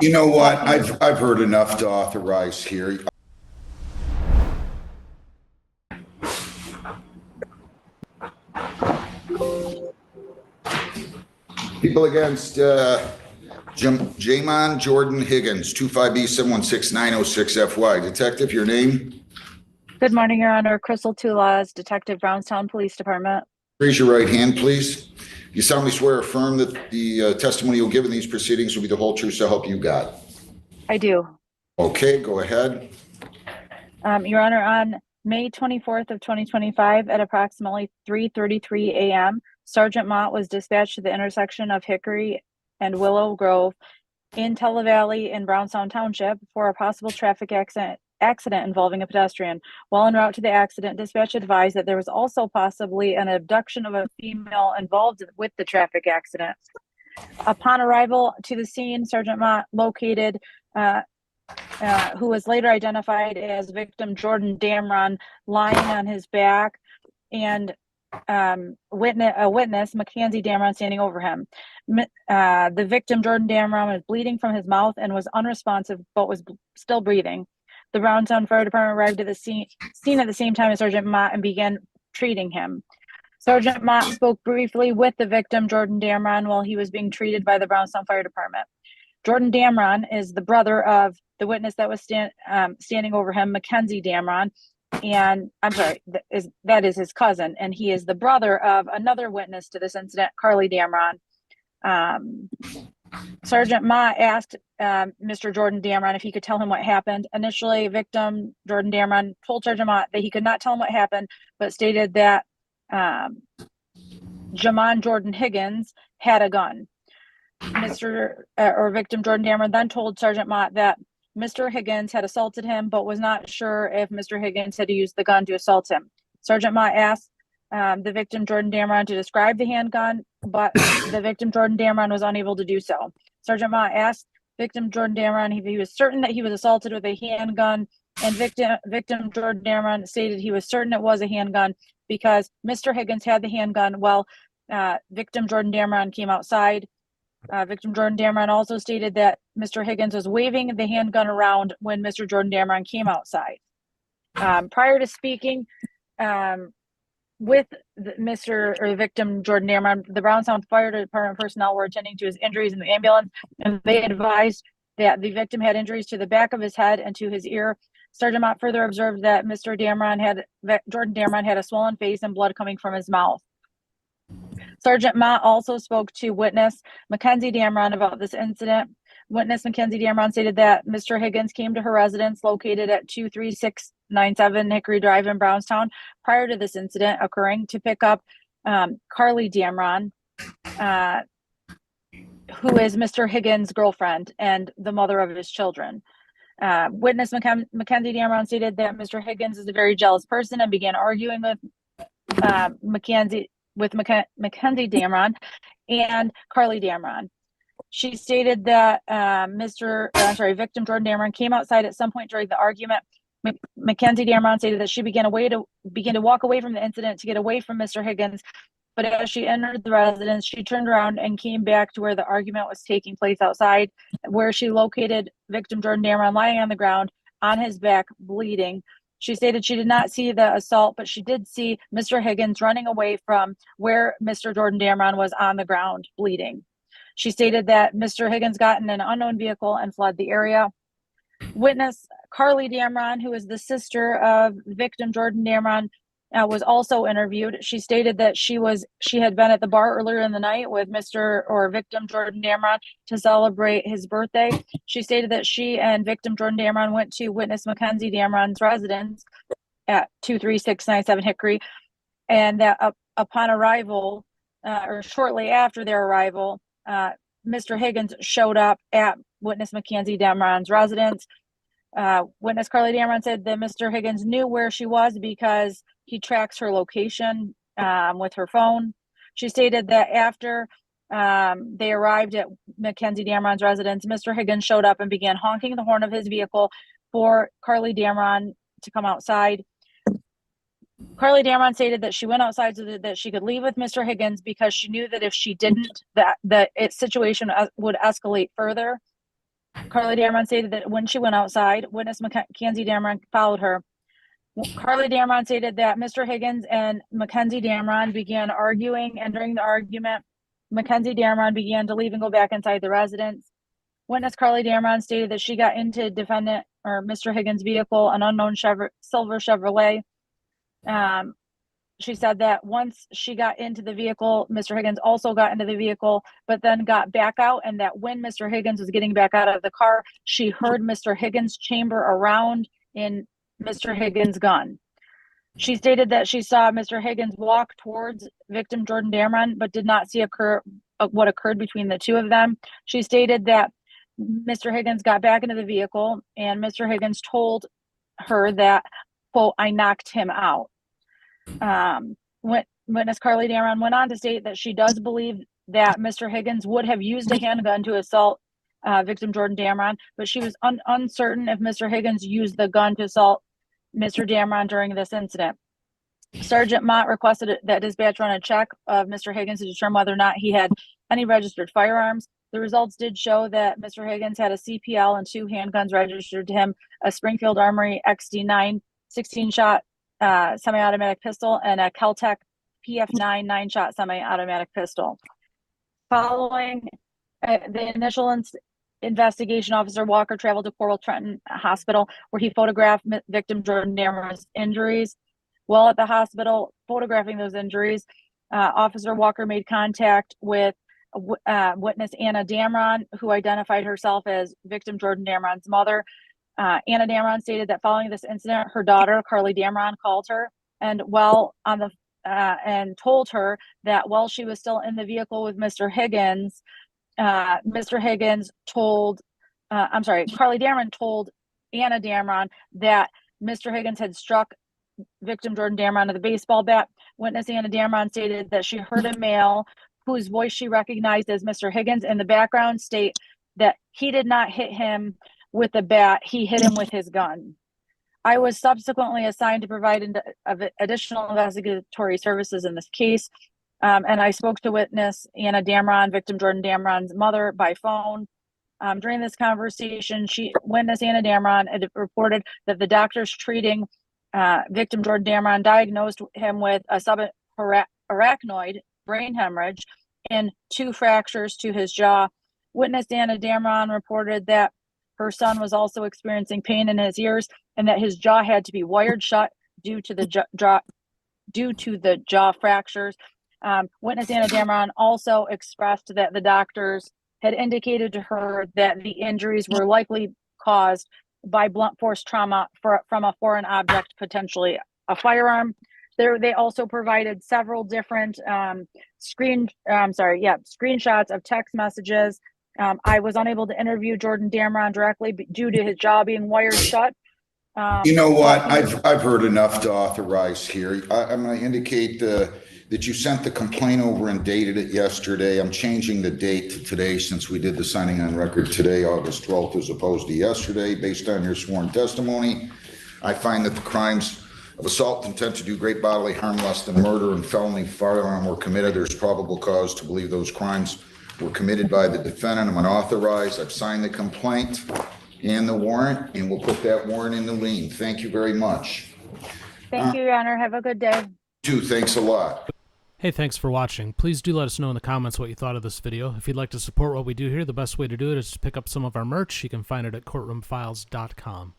You know Well, what? I've heard enough to authorize here. People against Jamon Jordan Higgins, 25B716906FY. Detective, your name? good morning, Your Honor. Crystal Tulas, Detective, Brownstown Police Department. Raise your right hand, please. You solemnly swear or affirm that the testimony you'll give in these proceedings will be the whole truth, so help you God. I do. Okay, go ahead. Your Honor, on May 24th of 2025 at approximately 3:33 a.m., Sergeant Mott was dispatched to the intersection of Hickory and Willow Grove in Tella Valley in Brownstown Township for a possible traffic accident involving a pedestrian. While en route to the accident, dispatch advised that there was also possibly an abduction of a female involved with the traffic accident. Upon arrival to the scene, Sergeant Mott located who was later identified as victim Jordan Damron, lying on his back, and witness, Mackenzie Damron, standing over him. The victim, Jordan Damron, was bleeding from his mouth and was unresponsive, but was still breathing. The Brownstown Fire Department arrived at the scene at the same time as Sergeant Mott and began treating him. Sergeant Mott spoke briefly with the victim, Jordan Damron, while he was being treated by the Brownstown Fire Department. Jordan Damron is the brother of the witness that was standing over him, Mackenzie Damron, and I'm sorry, that is his cousin, and he is the brother of another witness to this incident, Carly Damron. Sergeant Mott asked Mr. Jordan Damron if he could tell him what happened. Initially, victim Jordan Damron told Sergeant Mott that he could not tell him what happened, but stated that Jamon Jordan Higgins had a gun. Victim Jordan Damron then told Sergeant Mott that Mr. Higgins had assaulted him, but was not sure if Mr. Higgins had used the gun to assault him. Sergeant Mott asked the victim Jordan Damron to describe the handgun, but the victim Jordan Damron was unable to do so. Sergeant Mott asked victim Jordan Damron if he was certain that he was assaulted with a handgun, and victim Jordan Damron stated he was certain it was a handgun because Mr. Higgins had the handgun while victim Jordan Damron came outside. Victim Jordan Damron also stated that Mr. Higgins was waving the handgun around when Mr. Jordan Damron came outside. Prior to speaking with the victim Jordan Damron, the Brownstown Fire Department personnel were attending to his injuries in the ambulance, and they advised that the victim had injuries to the back of his head and to his ear. Sergeant Mott further observed that Jordan Damron had a swollen face and blood coming from his mouth. Sergeant Mott also spoke to witness Mackenzie Damron about this incident. Witness Mackenzie Damron stated that Mr. Higgins came to her residence located at 23697 Hickory Drive in Brownstown prior to this incident occurring to pick up Carly Damron, who is Mr. Higgins' girlfriend and the mother of his children. Witness Mackenzie Damron stated that Mr. Higgins is a very jealous person and began arguing with Mackenzie Damron and Carly Damron. She stated that victim Jordan Damron came outside at some point during the argument. Mackenzie Damron stated that she began to walk away from the incident to get away from Mr. Higgins, but as she entered the residence, she turned around and came back to where the argument was taking place outside, where she located victim Jordan Damron lying on the ground on his back, bleeding. She stated she did not see the assault, but she did see Mr. Higgins running away from where Mr. Jordan Damron was on the ground bleeding. She stated that Mr. Higgins got in an unknown vehicle and fled the area. Witness Carly Damron, who is the sister of victim Jordan Damron, was also interviewed. She stated that she had been at the bar earlier in the night with victim Jordan Damron to celebrate his birthday. She stated that she and victim Jordan Damron went to witness Mackenzie Damron's residence at 23697 Hickory, and that upon arrival, or shortly after their arrival, Mr. Higgins showed up at witness Mackenzie Damron's residence. Witness Carly Damron said that Mr. Higgins knew where she was because he tracks her location with her phone. She stated that after they arrived at Mackenzie Damron's residence, Mr. Higgins showed up and began honking the horn of his vehicle for Carly Damron to come outside. Carly Damron stated that she went outside so that she could leave with Mr. Higgins because she knew that if she didn't, that situation would escalate further. Carly Dameron stated that when she went outside, witness Mackenzie Dameron followed her. Carly Dameron stated that Mr. Higgins and Mackenzie Dameron began arguing, and during the argument, Mackenzie Dameron began to leave and go back inside the residence. Witness Carly Dameron stated that she got into defendant or Mr. Higgins' vehicle, an unknown silver Chevrolet. She said that once she got into the vehicle, Mr. Higgins also got into the vehicle, but then got back out, and that when Mr. Higgins was getting back out of the car, she heard Mr. Higgins chamber around in Mr. Higgins' gun. She stated that she saw Mr. Higgins walk towards victim Jordan Dameron, but did not see what occurred between the two of them. She stated that Mr. Higgins got back into the vehicle, and Mr. Higgins told her that, quote, "I knocked him out." Witness Carly Dameron went on to state that she does believe that Mr. Higgins would have used a handgun to assault victim Jordan Dameron, but she was uncertain if Mr. Higgins used the gun to assault Mr. Dameron during this incident. Sergeant Mott requested that dispatch run a check of Mr. Higgins to determine whether or not he had any registered firearms. The results did show that Mr. Higgins had a CPL and 2 handguns registered to him, a Springfield Armory XD9 16-shot semi-automatic pistol, and a Keltec PF9 9-shot semi-automatic pistol. Following the initial investigation, Officer Walker traveled to Coral Trenton Hospital, where he photographed victim Jordan Dameron's injuries. While at the hospital photographing those injuries, Officer Walker made contact with witness Anna Dameron, who identified herself as victim Jordan Dameron's mother. Anna Dameron stated that following this incident, her daughter Carly Dameron called her and told her that while she was still in the vehicle with Mr. Higgins, Carly Dameron told Anna Dameron that Mr. Higgins had struck victim Jordan Dameron with a baseball bat. Witness Anna Dameron stated that she heard a male whose voice she recognized as Mr. Higgins in the background state that he did not hit him with the bat, he hit him with his gun. I was subsequently assigned to provide additional investigatory services in this case, and I spoke to witness Anna Dameron, victim Jordan Dameron's mother, by phone. During this conversation, witness Anna Dameron had reported that the doctors treating victim Jordan Dameron diagnosed him with a subarachnoid brain hemorrhage and 2 fractures to his jaw. Witness Anna Dameron reported that her son was also experiencing pain in his ears and that his jaw had to be wired shut due to the jaw fractures. Witness Anna Dameron also expressed that the doctors had indicated to her that the injuries were likely caused by blunt force trauma from a foreign object, potentially a firearm. They also provided several different screenshots of text messages. I was unable to interview Jordan Dameron directly due to his jaw being wired shut. You know what? I've heard enough to authorize here. I'm going to indicate that you sent the complaint over and dated it yesterday. I'm changing the date to today since we did the signing on record today, August 12th, as opposed to yesterday. Based on your sworn testimony, I find that the crimes of assault, intent to do great bodily harm less than murder, and felony firearm were committed. There's probable cause to believe those crimes were committed by the defendant. I'm unauthorized. I've signed the complaint and the warrant, and we'll put that warrant in the lien. Thank you very much. Thank you, Your Honor. Have a good day. Thanks a lot. Hey, thanks for watching. Please do let us know in the comments what you thought of this video. If you'd like to support what we do here, the best way to do it is to pick up some of our merch. You can find it at courtroomfiles.com.